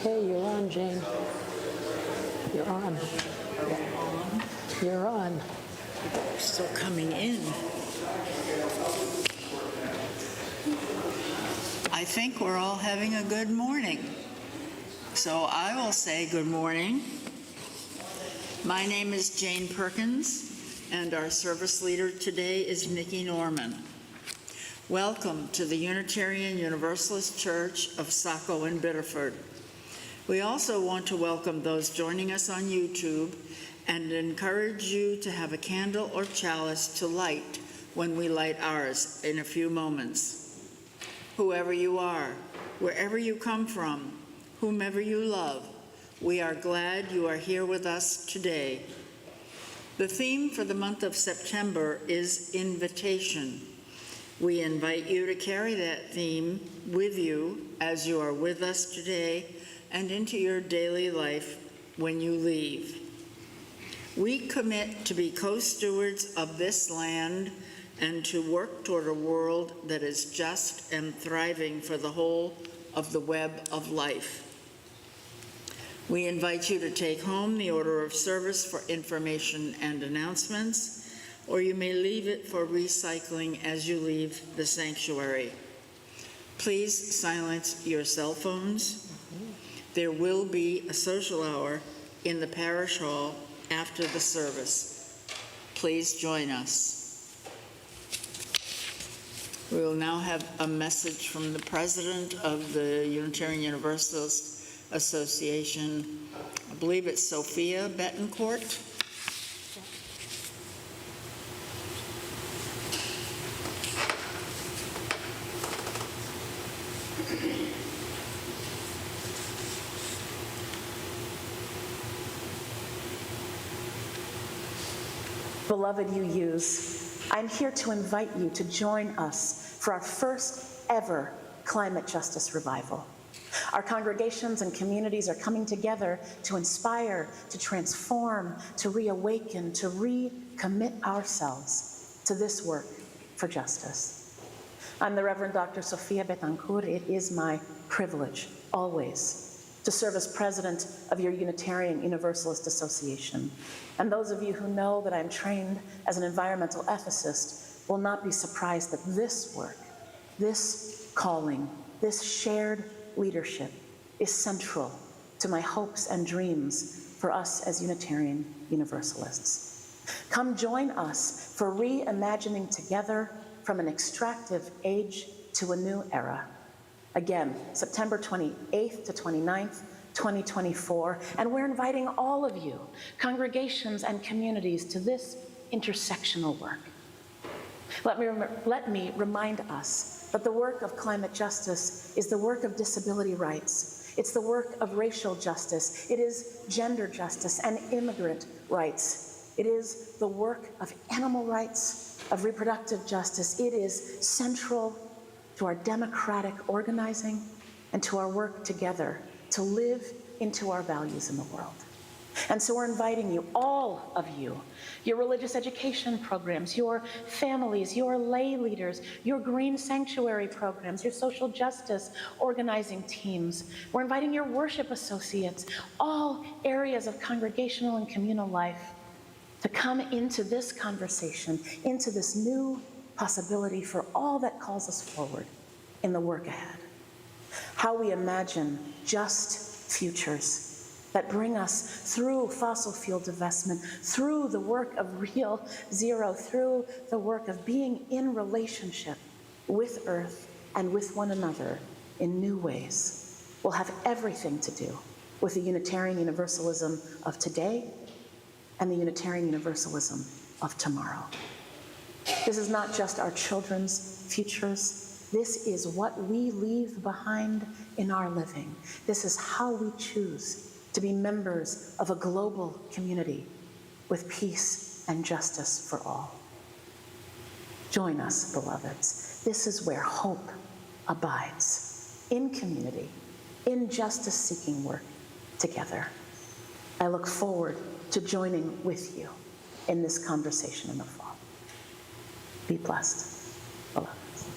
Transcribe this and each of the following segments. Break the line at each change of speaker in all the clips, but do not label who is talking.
Okay, you're on, Jane. You're on. You're on.
Still coming in. I think we're all having a good morning. So I will say good morning. My name is Jane Perkins, and our service leader today is Nikki Norman. Welcome to the Unitarian Universalist Church of Saco in Biddeford. We also want to welcome those joining us on YouTube and encourage you to have a candle or chalice to light when we light ours in a few moments. Whoever you are, wherever you come from, whomever you love, we are glad you are here with us today. The theme for the month of September is invitation. We invite you to carry that theme with you as you are with us today and into your daily life when you leave. We commit to be co-stewards of this land and to work toward a world that is just and thriving for the whole of the web of life. We invite you to take home the order of service for information and announcements, or you may leave it for recycling as you leave the sanctuary. Please silence your cell phones. There will be a social hour in the parish hall after the service. Please join us. We will now have a message from the president of the Unitarian Universalist Association. I believe it's Sophia Betancourt.
Beloved UUs, I'm here to invite you to join us for our first ever climate justice revival. Our congregations and communities are coming together to inspire, to transform, to reawaken, to recommit ourselves to this work for justice. I'm the Reverend Dr. Sophia Betancourt. It is my privilege, always, to serve as president of your Unitarian Universalist Association. And those of you who know that I'm trained as an environmental ethicist will not be surprised that this work, this calling, this shared leadership is central to my hopes and dreams for us as Unitarian Universalists. Come join us for reimagining together from an extractive age to a new era. Again, September 28th to 29th, 2024, and we're inviting all of you, congregations and communities, to this intersectional work. Let me remind us that the work of climate justice is the work of disability rights. It's the work of racial justice. It is gender justice and immigrant rights. It is the work of animal rights, of reproductive justice. It is central to our democratic organizing and to our work together to live into our values in the world. And so we're inviting you, all of you, your religious education programs, your families, your lay leaders, your green sanctuary programs, your social justice organizing teams. We're inviting your worship associates, all areas of congregational and communal life, to come into this conversation, into this new possibility for all that calls us forward in the work ahead. How we imagine just futures that bring us through fossil fuel divestment, through the work of Real Zero, through the work of being in relationship with Earth and with one another in new ways, will have everything to do with the Unitarian Universalism of today and the Unitarian Universalism of tomorrow. This is not just our children's futures. This is what we leave behind in our living. This is how we choose to be members of a global community with peace and justice for all. Join us, beloveds. This is where hope abides, in community, in justice-seeking work together. I look forward to joining with you in this conversation in the fall. Be blessed, beloveds.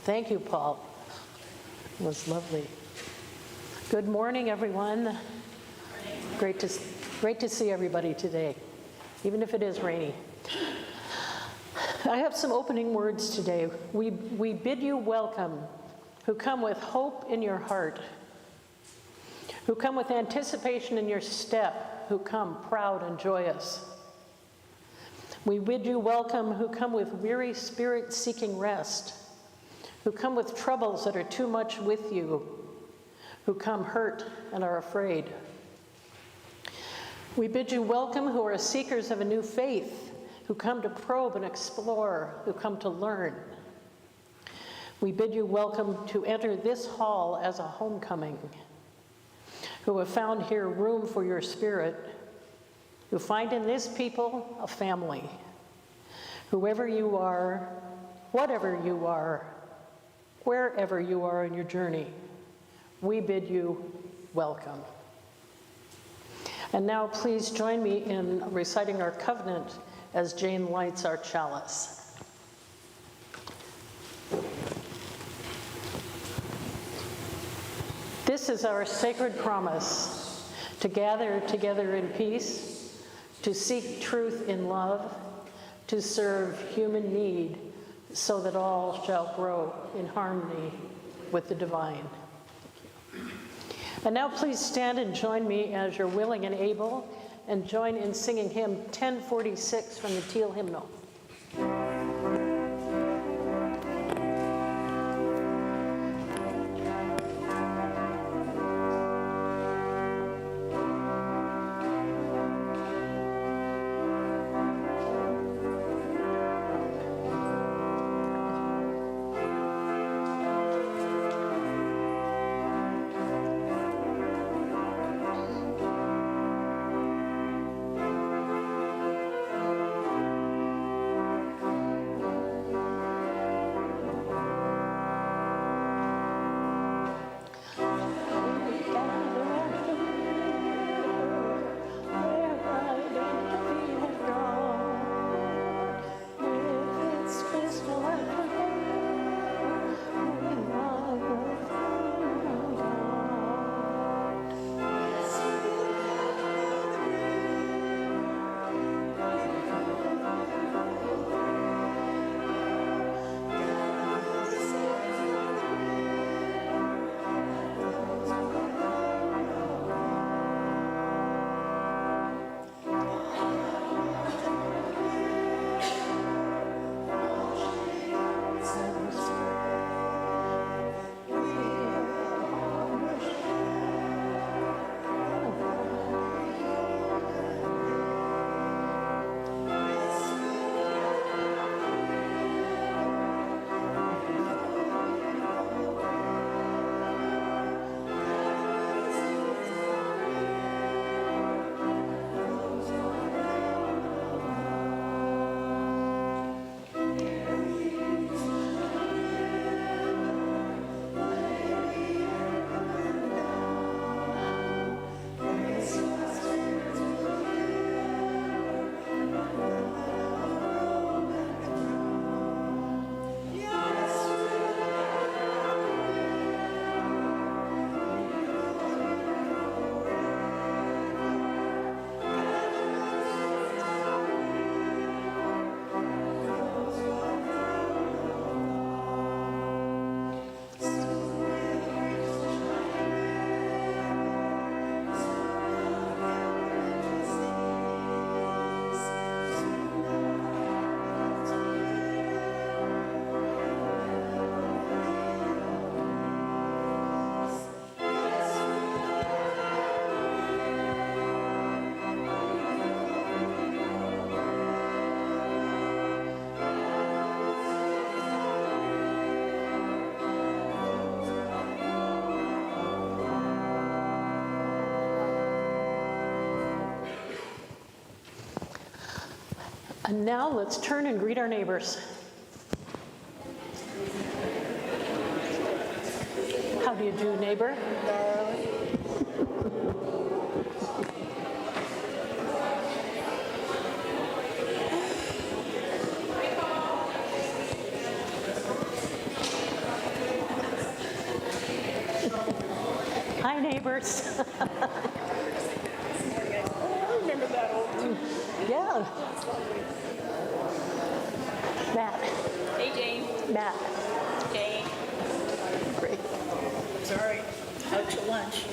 Thank you, Paul. It was lovely. Good morning, everyone. Great to see everybody today, even if it is rainy. I have some opening words today. We bid you welcome, who come with hope in your heart, who come with anticipation in your step, who come proud and joyous. We bid you welcome, who come with weary spirit seeking rest, who come with troubles that are too much with you, who come hurt and are afraid. We bid you welcome, who are seekers of a new faith, who come to probe and explore, who come to learn. We bid you welcome to enter this hall as a homecoming, who have found here room for your spirit, who find in this people a family. Whoever you are, whatever you are, wherever you are in your journey, we bid you welcome. And now please join me in reciting our covenant as Jane lights our chalice. This is our sacred promise, to gather together in peace, to seek truth in love, to serve human need, so that all shall grow in harmony with the divine. And now please stand and join me as you're willing and able, and join in singing hymn 1046 from the Teal Hymnal. And now let's turn and greet our neighbors. How do you do, neighbor? neighbors.
I remember that old too.
Yeah. Matt.
Hey, Jane.
Matt.
Jane.
Great.
Sorry. Out to lunch.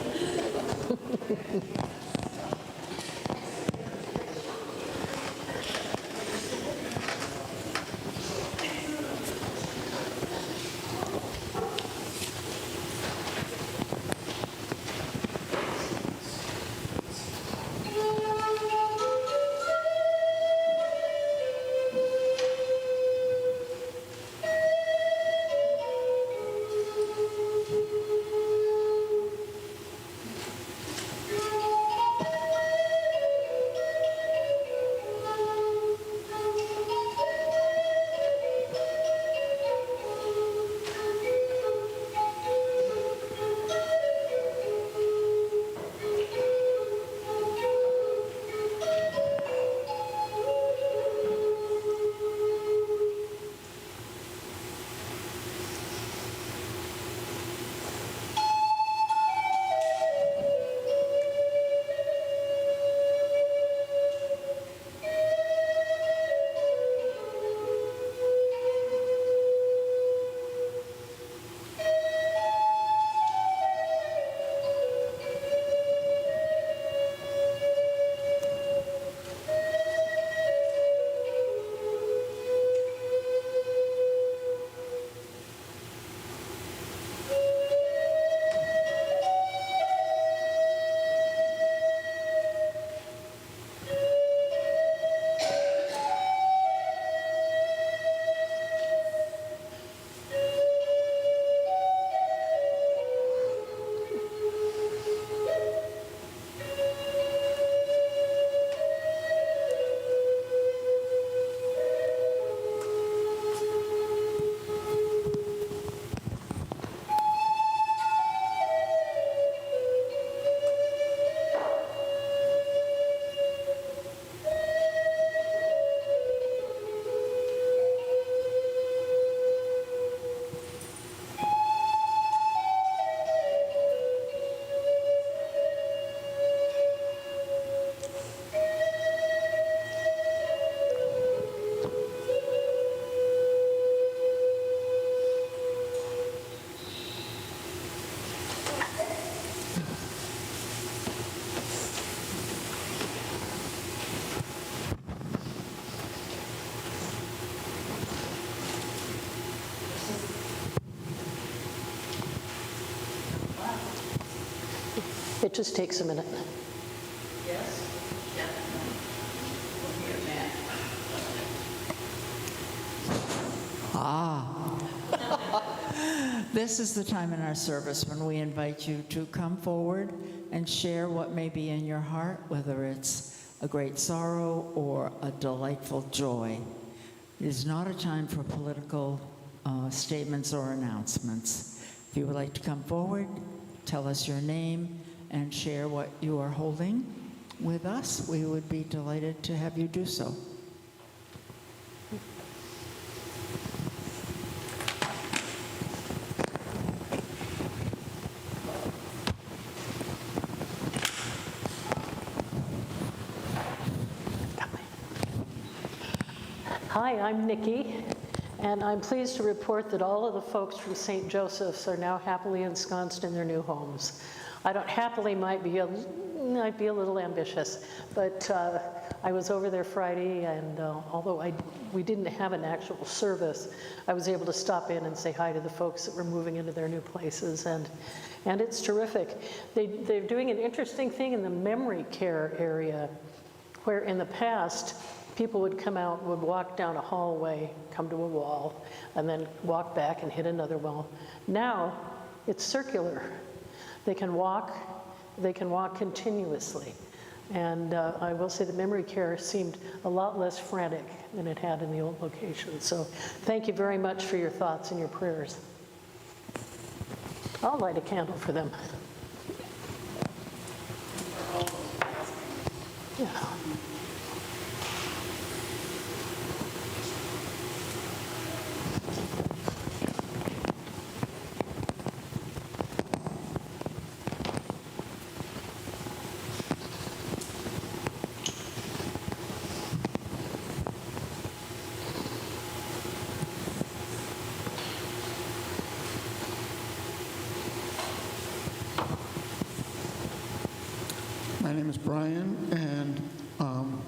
It just takes a minute.
Yes? Yeah.
This is the time in our service when we invite you to come forward and share what may be in your heart, whether it's a great sorrow or a delightful joy. It is not a time for political statements or announcements. If you would like to come forward, tell us your name and share what you are holding with us, we would be delighted to have you do so.
Hi, I'm Nikki, and I'm pleased to report that all of the folks from St. Joseph's are now happily ensconced in their new homes. I don't happily might be a little ambitious, but I was over there Friday, and although we didn't have an actual service, I was able to stop in and say hi to the folks that were moving into their new places, and it's terrific. They're doing an interesting thing in the memory care area, where in the past, people would come out, would walk down a hallway, come to a wall, and then walk back and hit another wall. Now, it's circular. They can walk continuously. And I will say the memory care seemed a lot less frantic than it had in the old location. So thank you very much for your thoughts and your prayers. I'll light a candle for them. Yeah.
name is Brian, and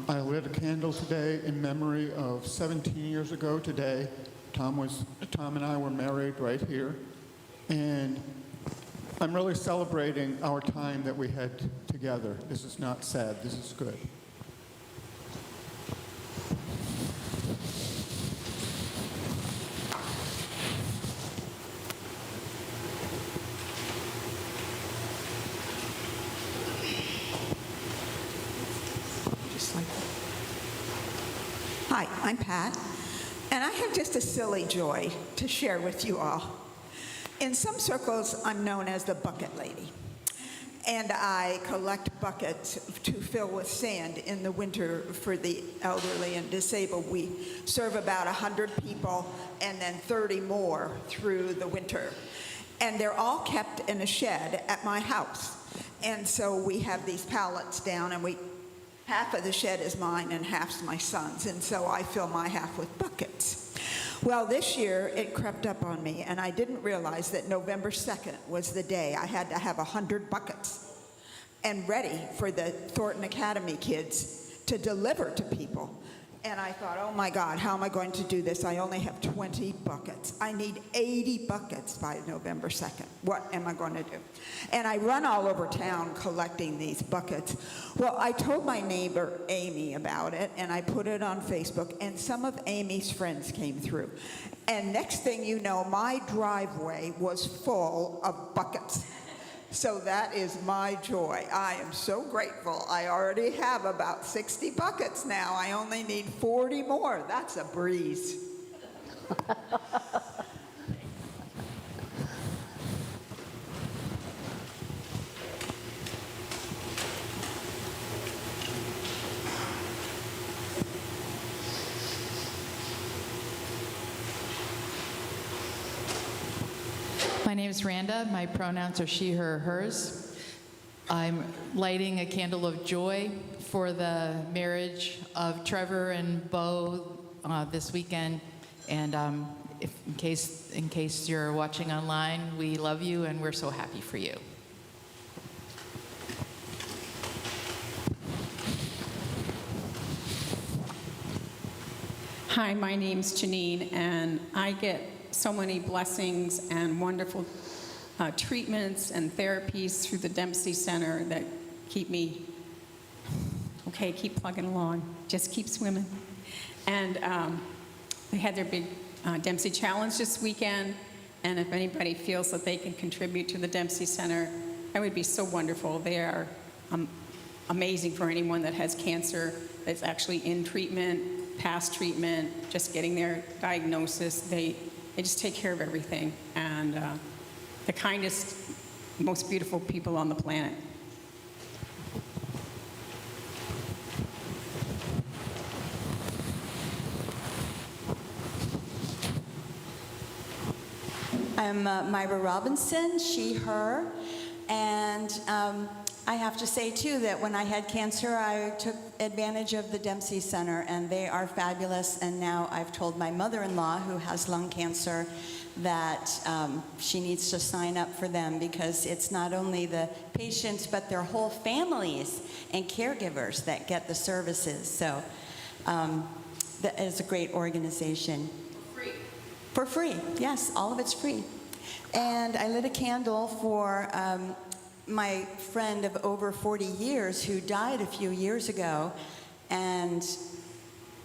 I lit a candle today in memory of 17 years ago today. Tom and I were married right here, and I'm really celebrating our time that we had together. This is not sad, this is good.
Hi, I'm Pat, and I have just a silly joy to share with you all. In some circles, I'm known as the bucket lady, and I collect buckets to fill with sand in the winter for the elderly and disabled. We serve about 100 people and then 30 more through the winter. And they're all kept in a shed at my house. And so we have these pallets down, and half of the shed is mine and half's my son's, and so I fill my half with buckets. Well, this year it crept up on me, and I didn't realize that November 2nd was the day I had to have 100 buckets and ready for the Thornton Academy kids to deliver to people. And I thought, oh my God, how am I going to do this? I only have 20 buckets. I need 80 buckets by November 2nd. What am I going to do? And I run all over town collecting these buckets. Well, I told my neighbor Amy about it, and I put it on Facebook, and some of Amy's friends came through. And next thing you know, my driveway was full of buckets. So that is my joy. I am so grateful. I already have about 60 buckets now. I only need 40 more. That's a breeze.
My name is Randa. My pronouns are she, her, hers. I'm lighting a candle of joy for the marriage of Trevor and Bo this weekend. And in case you're watching online, we love you and we're so happy for you.
Hi, my name's Janine, and I get so many blessings and wonderful treatments and therapies through the Dempsey Center that keep me, okay, keep plugging along, just keep swimming. And they had their big Dempsey Challenge this weekend, and if anybody feels that they can contribute to the Dempsey Center, that would be so wonderful. They are amazing for anyone that has cancer, that's actually in treatment, past treatment, just getting their diagnosis. They just take care of everything, and the kindest, most beautiful people on the planet.
I'm Myra Robinson, she, her, and I have to say too that when I had cancer, I took advantage of the Dempsey Center, and they are fabulous. And now I've told my mother-in-law, who has lung cancer, that she needs to sign up for them, because it's not only the patients but their whole families and caregivers that get the services. So that is a great organization. For free. For free, yes, all of it's free. And I lit a candle for my friend of over 40 years who died a few years ago, and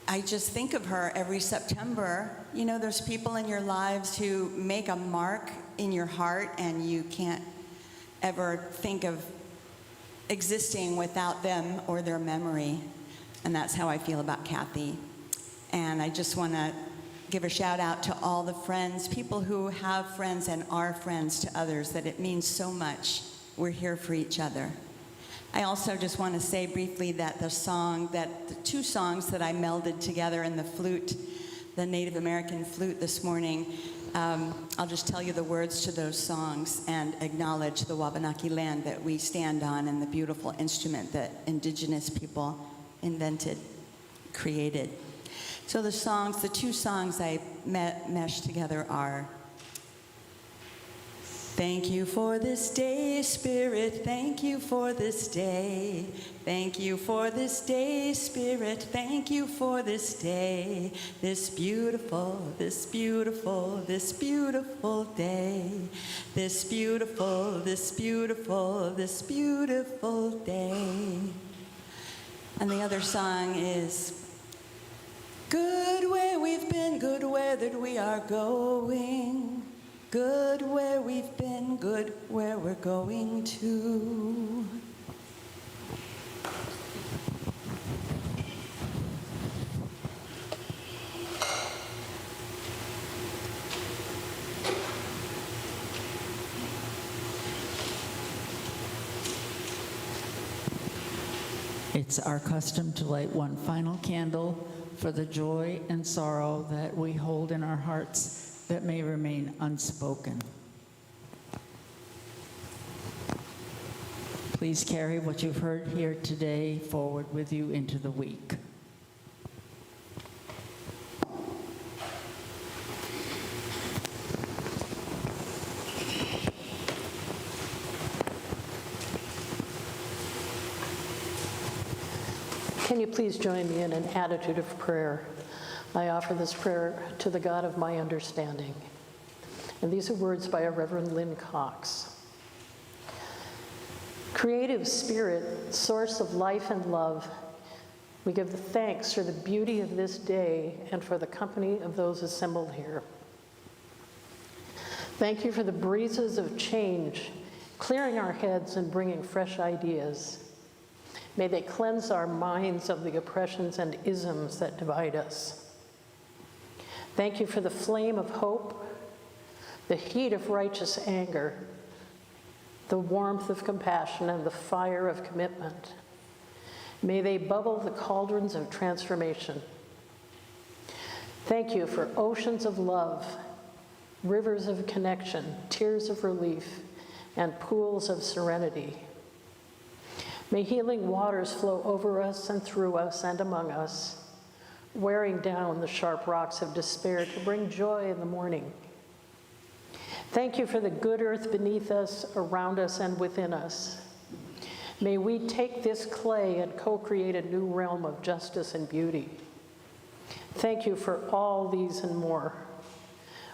I just think of her every September. You know, there's people in your lives who make a mark in your heart, and you can't ever think of existing without them or their memory, and that's how I feel about Kathy. And I just want to give a shout out to all the friends, people who have friends and are friends to others, that it means so much. We're here for each other. I also just want to say briefly that the two songs that I melded together in the flute, the Native American flute this morning, I'll just tell you the words to those songs and acknowledge the Wabanaki land that we stand on and the beautiful instrument that indigenous people invented, created. So the two songs I meshed together are Thank you for this day, Spirit. Thank you for this day. Thank you for this day, Spirit. Thank you for this day. This beautiful, this beautiful, this beautiful day. This beautiful, this beautiful, this beautiful day. And the other song is good where we've been, good where that we are going. Good where we've been, good where we're going to.
It's our custom to light one final candle for the joy and sorrow that we hold in our hearts that may remain unspoken. Please carry what you've heard here today forward with you into the week.
Can you please join me in an attitude of prayer? I offer this prayer to the God of my understanding. And these are words by a Reverend Lynn Cox. Creative Spirit, source of life and love, we give the thanks for the beauty of this day and for the company of those assembled here. Thank you for the breezes of change, clearing our heads and bringing fresh ideas. May they cleanse our minds of the oppressions and isms that divide us. Thank you for the flame of hope, the heat of righteous anger, the warmth of compassion, and the fire of commitment. May they bubble the cauldrons of transformation. Thank you for oceans of love, rivers of connection, tears of relief, and pools of serenity. May healing waters flow over us and through us and among us, wearing down the sharp rocks of despair to bring joy in the morning. Thank you for the good earth beneath us, around us, and within us. May we take this clay and co-create a new realm of justice and beauty. Thank you for all these and more.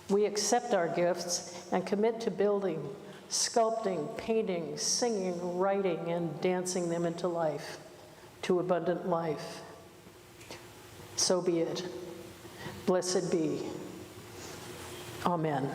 We accept our gifts and commit to building, sculpting, painting, singing, writing, and dancing them into life, to abundant life. So be it. Blessed be. Amen.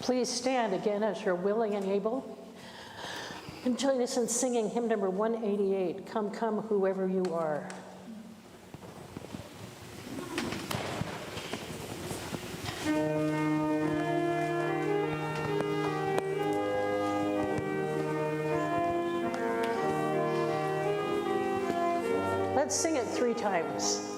Please stand again as you're willing and able. And join us in singing hymn number 188, Come, Come, Whoever You Are. Let's sing it 3 times.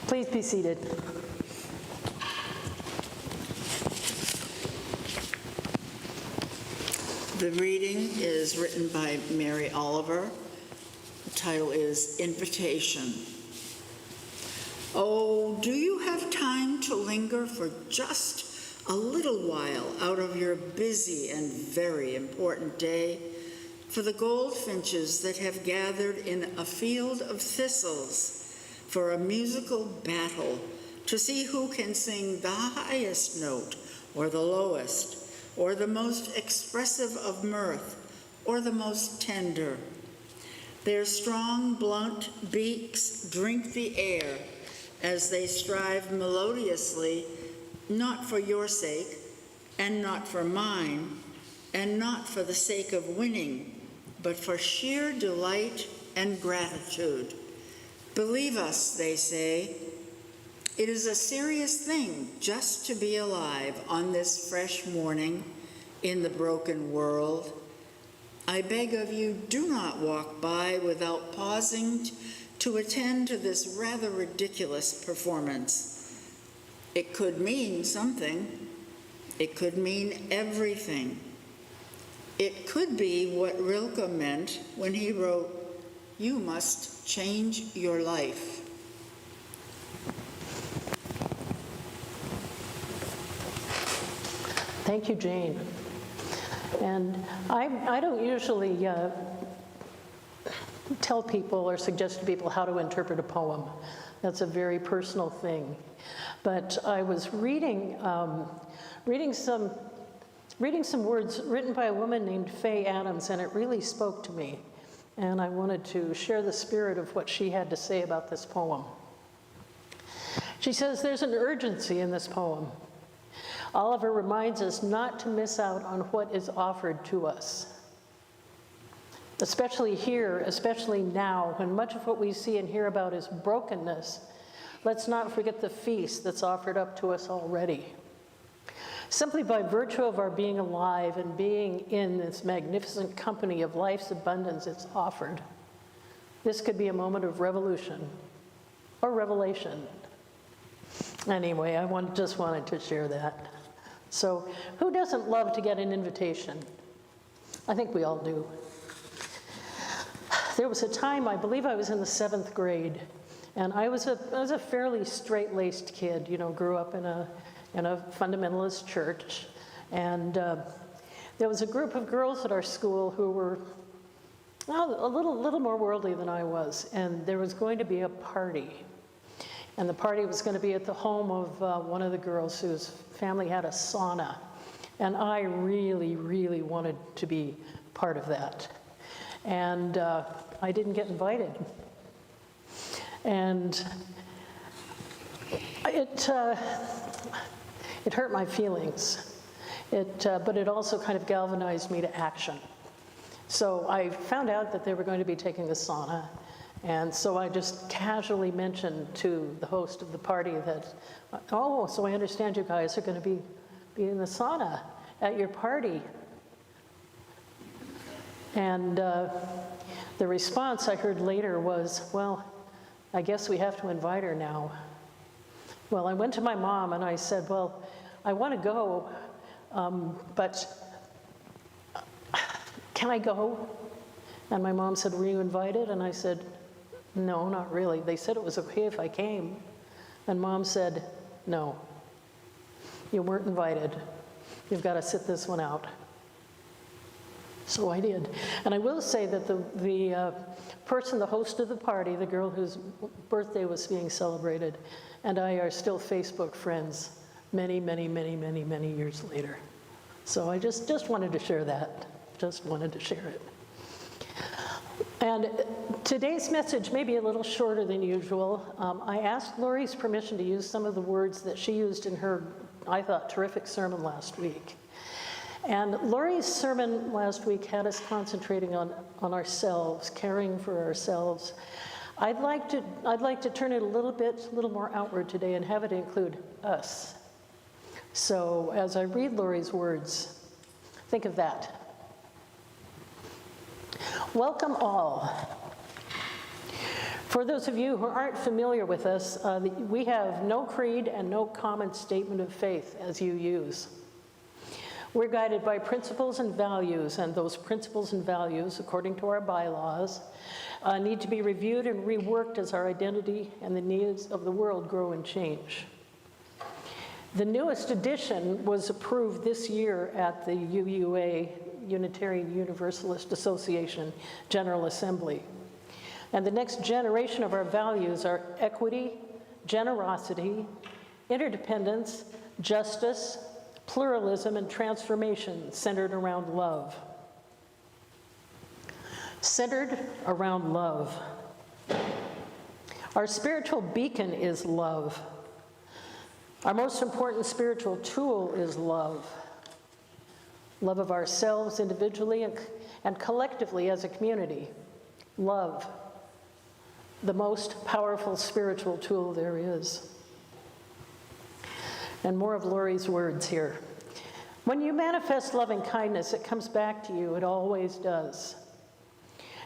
Please be seated.
The reading is written by Mary Oliver. The title is Invitation. Oh, do you have time to linger for just a little while out of your busy and very important day for the goldfinches that have gathered in a field of thistles for a musical battle to see who can sing the highest note or the lowest, or the most expressive of mirth, or the most tender. Their strong, blunt beaks drink the air as they strive melodiously, not for your sake, and not for mine, and not for the sake of winning, but for sheer delight and gratitude. Believe us, they say. It is a serious thing just to be alive on this fresh morning in the broken world. I beg of you, do not walk by without pausing to attend to this rather ridiculous performance. It could mean something. It could mean everything. It could be what Rilke meant when he wrote, "You must change your life."
Thank you, Jane. And I don't usually tell people or suggest to people how to interpret a poem. That's a very personal thing. But I was reading some words written by a woman named Faye Adams, and it really spoke to me. And I wanted to share the spirit of what she had to say about this poem. She says, "There's an urgency in this poem. Oliver reminds us not to miss out on what is offered to us. Especially here, especially now, when much of what we see and hear about is brokenness, let's not forget the feast that's offered up to us already. Simply by virtue of our being alive and being in this magnificent company of life's abundance it's offered, this could be a moment of revolution or revelation." Anyway, just wanted to share that. So, who doesn't love to get an invitation? I think we all do. There was a time, I believe I was in the 7th grade, and I was a fairly straight-laced kid, grew up in a fundamentalist church, and there was a group of girls at our school who were a little more worldly than I was, and there was going to be a party. And the party was going to be at the home of one of the girls whose family had a sauna. And I really, really wanted to be part of that. And I didn't get invited. And it hurt my feelings. But it also kind of galvanized me to action. So I found out that they were going to be taking the sauna. And so I just casually mentioned to the host of the party that, "Oh, so I understand you guys are going to be in the sauna at your party." And the response I heard later was, "Well, I guess we have to invite her now." Well, I went to my mom and I said, "Well, I want to go, but can I go?" And my mom said, "Were you invited?" And I said, "No, not really. They said it was okay if I came." And Mom said, "No, you weren't invited. You've got to sit this one out." So I did. And I will say that the person, the host of the party, the girl whose birthday was being celebrated, and I are still Facebook friends many, many, many, many, many years later. So I just wanted to share that. Just wanted to share it. And today's message may be a little shorter than usual. I asked Lori's permission to use some of the words that she used in her, I thought, terrific sermon last week. And Lori's sermon last week had us concentrating on ourselves, caring for ourselves. I'd like to turn it a little more outward today and have it include us. So as I read Lori's words, think of that. Welcome all. For those of you who aren't familiar with us, we have no creed and no common statement of faith as you use. We're guided by principles and values, and those principles and values, according to our bylaws, need to be reviewed and reworked as our identity and the needs of the world grow and change. The newest edition was approved this year at the UUA, Unitarian Universalist Association General Assembly. And the next generation of our values are equity, generosity, interdependence, justice, pluralism, and transformation centered around love. Centered around love. Our spiritual beacon is love. Our most important spiritual tool is love. Love of ourselves individually and collectively as a community. Love. The most powerful spiritual tool there is. And more of Lori's words here. When you manifest loving kindness, it comes back to you. It always does.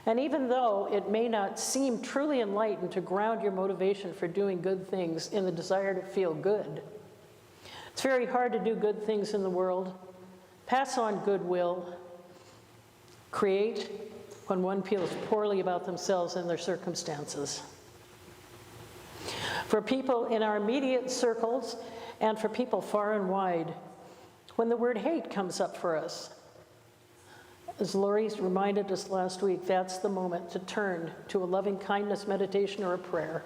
And even though it may not seem truly enlightened to ground your motivation for doing good things in the desire to feel good, it's very hard to do good things in the world, pass on goodwill, create when one feels poorly about themselves and their circumstances. For people in our immediate circles and for people far and wide, when the word hate comes up for us, as Lori reminded us last week, that's the moment to turn to a loving kindness meditation or a prayer.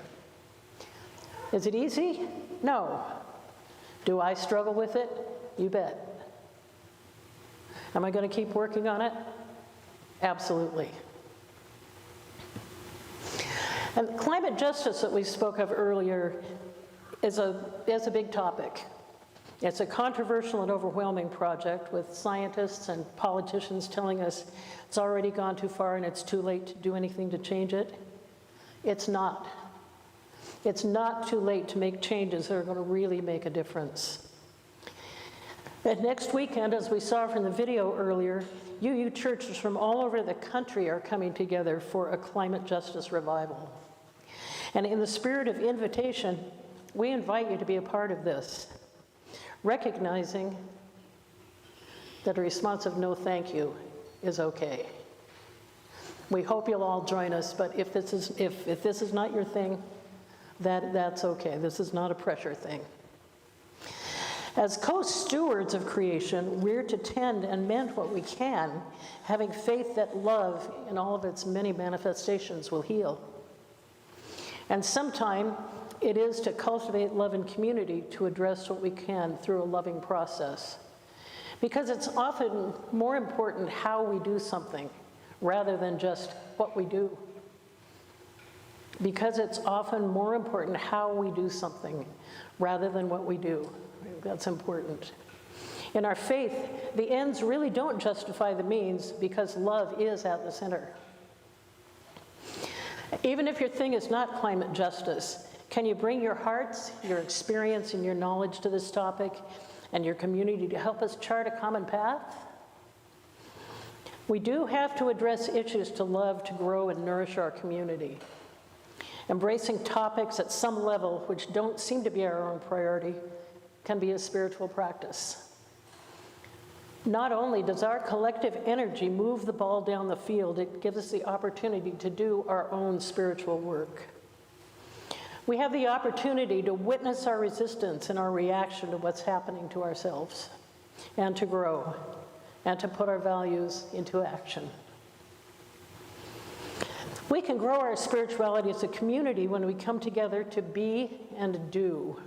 Is it easy? No. Do I struggle with it? You bet. Am I going to keep working on it? Absolutely. And climate justice that we spoke of earlier is a big topic. It's a controversial and overwhelming project with scientists and politicians telling us it's already gone too far and it's too late to do anything to change it. It's not. It's not too late to make changes that are going to really make a difference. And next weekend, as we saw from the video earlier, UU churches from all over the country are coming together for a climate justice revival. And in the spirit of invitation, we invite you to be a part of this, recognizing that a response of no thank you is okay. We hope you'll all join us, but if this is not your thing, that's okay. This is not a pressure thing. As co-stewards of creation, we're to tend and mend what we can, having faith that love, in all of its many manifestations, will heal. And sometime it is to cultivate love and community to address what we can through a loving process. Because it's often more important how we do something rather than just what we do. Because it's often more important how we do something rather than what we do. That's important. In our faith, the ends really don't justify the means because love is at the center. Even if your thing is not climate justice, can you bring your hearts, your experience, and your knowledge to this topic and your community to help us chart a common path? We do have to address issues to love, to grow, and nourish our community. Embracing topics at some level which don't seem to be our own priority can be a spiritual practice. Not only does our collective energy move the ball down the field, it gives us the opportunity to do our own spiritual work. We have the opportunity to witness our resistance and our reaction to what's happening to ourselves, and to grow, and to put our values into action. We can grow our spirituality as a community when we come together to be and do.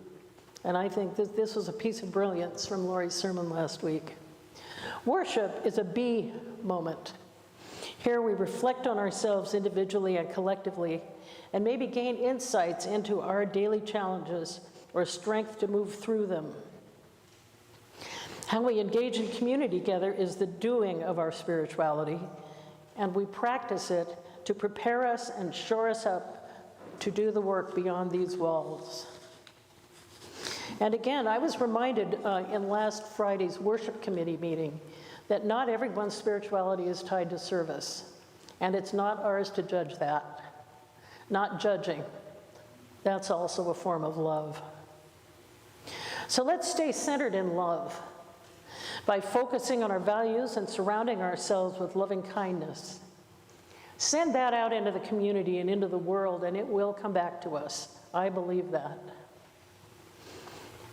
And I think that this was a piece of brilliance from Lori's sermon last week. Worship is a be moment. Here we reflect on ourselves individually and collectively, and maybe gain insights into our daily challenges or strength to move through them. How we engage in community together is the doing of our spirituality, and we practice it to prepare us and shore us up to do the work beyond these walls. And again, I was reminded in last Friday's worship committee meeting that not everyone's spirituality is tied to service, and it's not ours to judge that. Not judging. That's also a form of love. So let's stay centered in love by focusing on our values and surrounding ourselves with loving kindness. Send that out into the community and into the world, and it will come back to us. I believe that.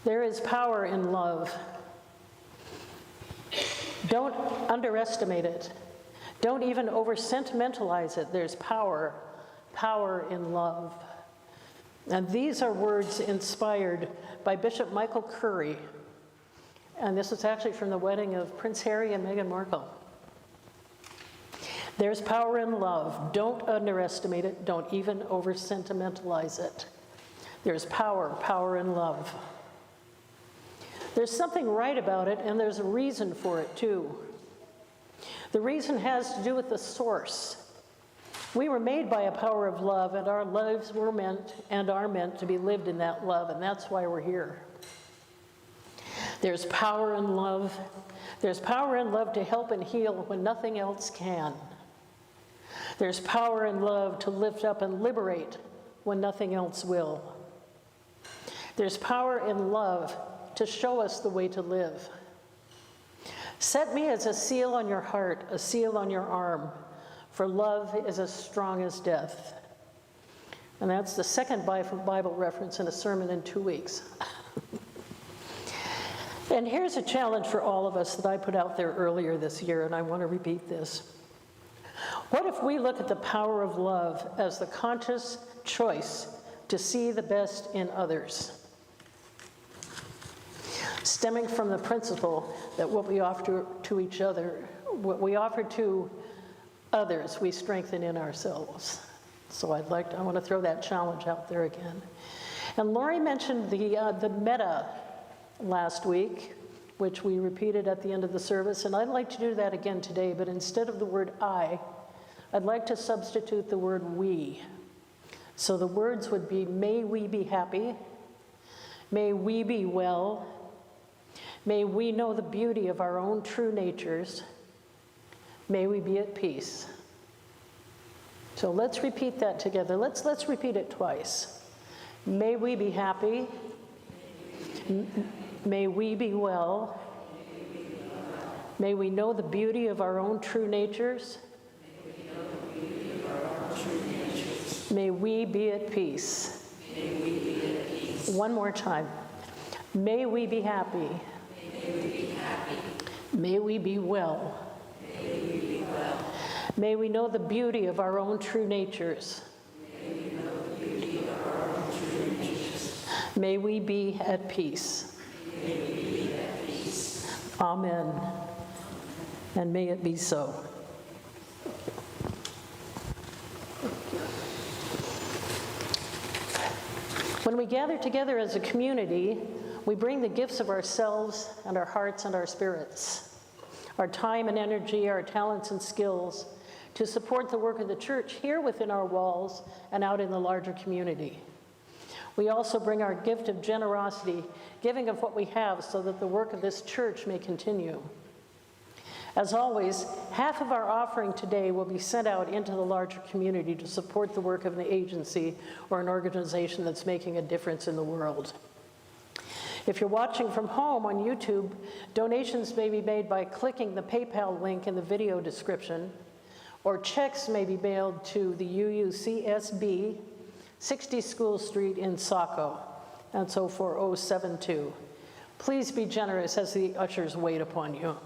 There is power in love. Don't underestimate it. Don't even over-sentimentalize it. There's power in love. And these are words inspired by Bishop Michael Curry. And this is actually from the wedding of Prince Harry and Meghan Markle. There's power in love. Don't underestimate it. Don't even over-sentimentalize it. There's power in love. There's something right about it, and there's a reason for it, too. The reason has to do with the source. We were made by a power of love, and our lives were meant and are meant to be lived in that love, and that's why we're here. There's power in love. There's power in love to help and heal when nothing else can. There's power in love to lift up and liberate when nothing else will. There's power in love to show us the way to live. Set me as a seal on your heart, a seal on your arm, for love is as strong as death. And that's the second Bible reference in a sermon in 2 weeks. And here's a challenge for all of us that I put out there earlier this year, and I want to repeat this. What if we look at the power of love as the conscious choice to see the best in others? Stemming from the principle that what we offer to each other, what we offer to others, we strengthen in ourselves. So I want to throw that challenge out there again. And Lori mentioned the meta last week, which we repeated at the end of the service, and I'd like to do that again today, but instead of the word I'd like to substitute the word we. So the words would be, may we be happy, may we be well, may we know the beauty of our own true natures, may we be at peace. So let's repeat that together. Let's repeat it twice. May we be happy, may we be well, may we know the beauty of our own true natures, may we be at peace. One more time. May we be happy. May we be well. May we know the beauty of our own true natures. May we be at peace. Amen. And may it be so. When we gather together as a community, we bring the gifts of ourselves and our hearts and our spirits, our time and energy, our talents and skills to support the work of the church here within our walls and out in the larger community. We also bring our gift of generosity, giving of what we have so that the work of this church may continue. As always, half of our offering today will be sent out into the larger community to support the work of an agency or an organization that's making a difference in the world. If you're watching from home on YouTube, donations may be made by clicking the PayPal link in the video description, or checks may be mailed to the UUCSB, 60 School Street in Saco, and so 4072. Please be generous as the ushers wait upon you.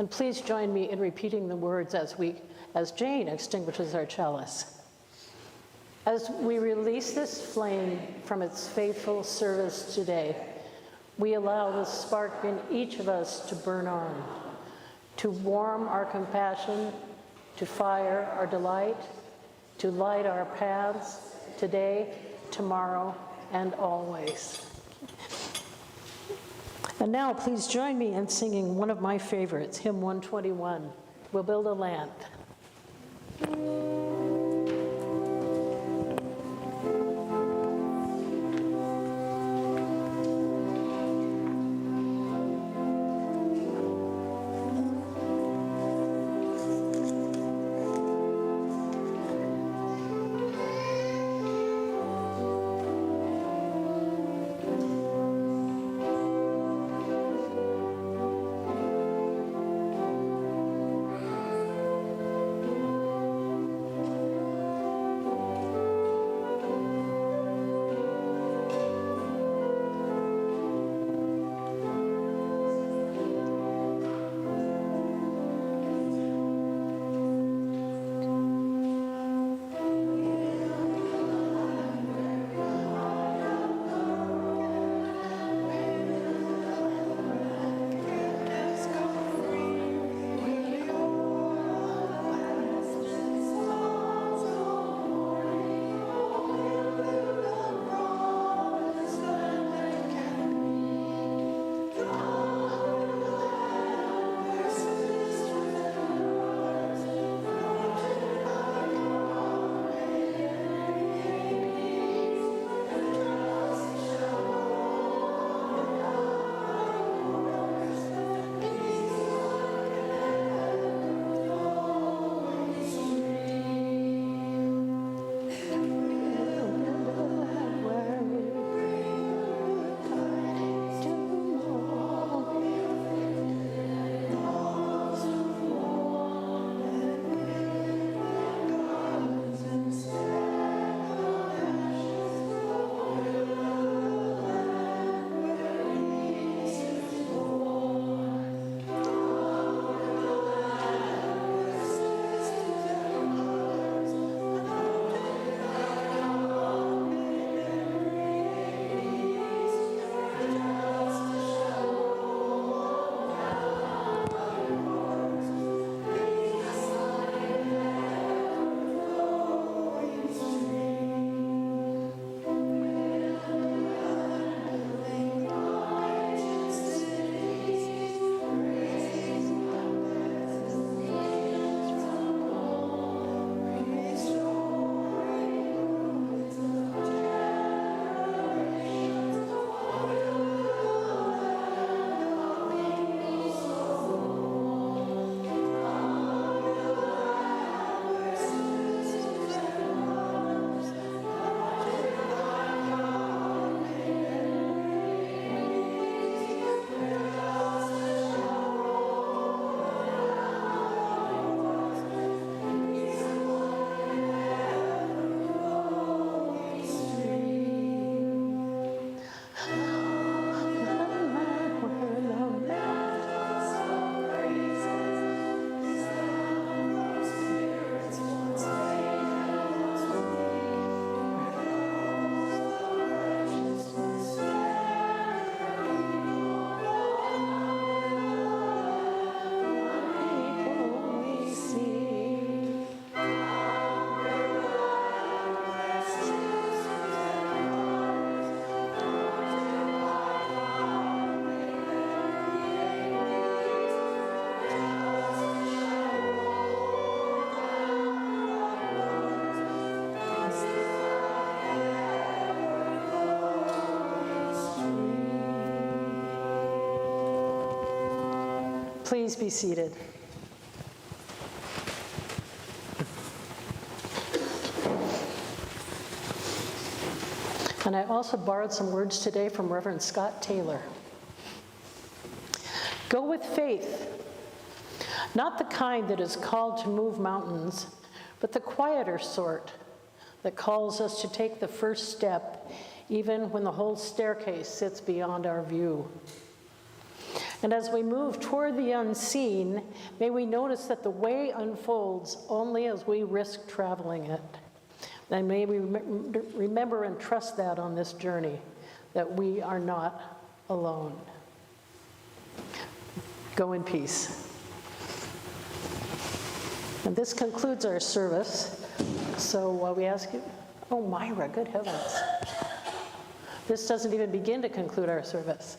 And please join me in repeating the words as Jane extinguishes our chalice. As we release this flame from its faithful service today, we allow the spark in each of us to burn on, to warm our compassion, to fire our delight, to light our paths today, tomorrow, and always. And now please join me in singing one of my favorites, hymn 121, We'll Build a Land. Please be seated. And I also borrowed some words today from Reverend Scott Taylor. Go with faith, not the kind that is called to move mountains, but the quieter sort that calls us to take the first step, even when the whole staircase sits beyond our view. And as we move toward the unseen, may we notice that the way unfolds only as we risk traveling it. And may we remember and trust that on this journey, that we are not alone. Go in peace. And this concludes our service. So we ask you, oh, Myra, good heavens. This doesn't even begin to conclude our service.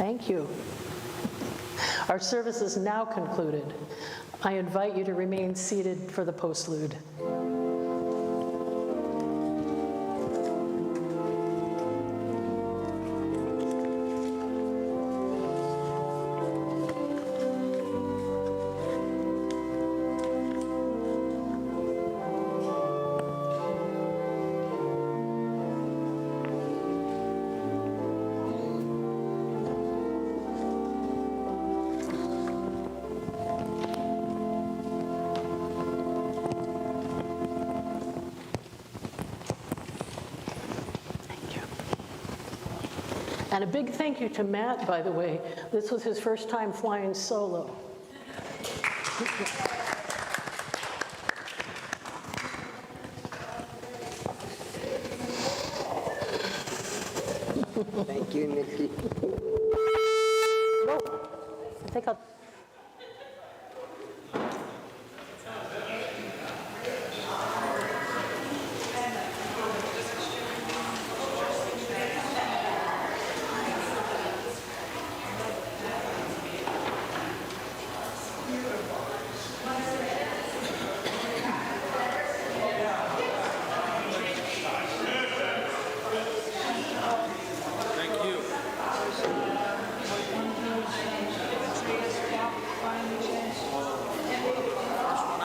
Thank you. Our service is now concluded. I invite you to remain seated for the postlude. And a big thank you to Matt, by the way. This was his first time flying solo.
Thank you, Nikki.
I think I'll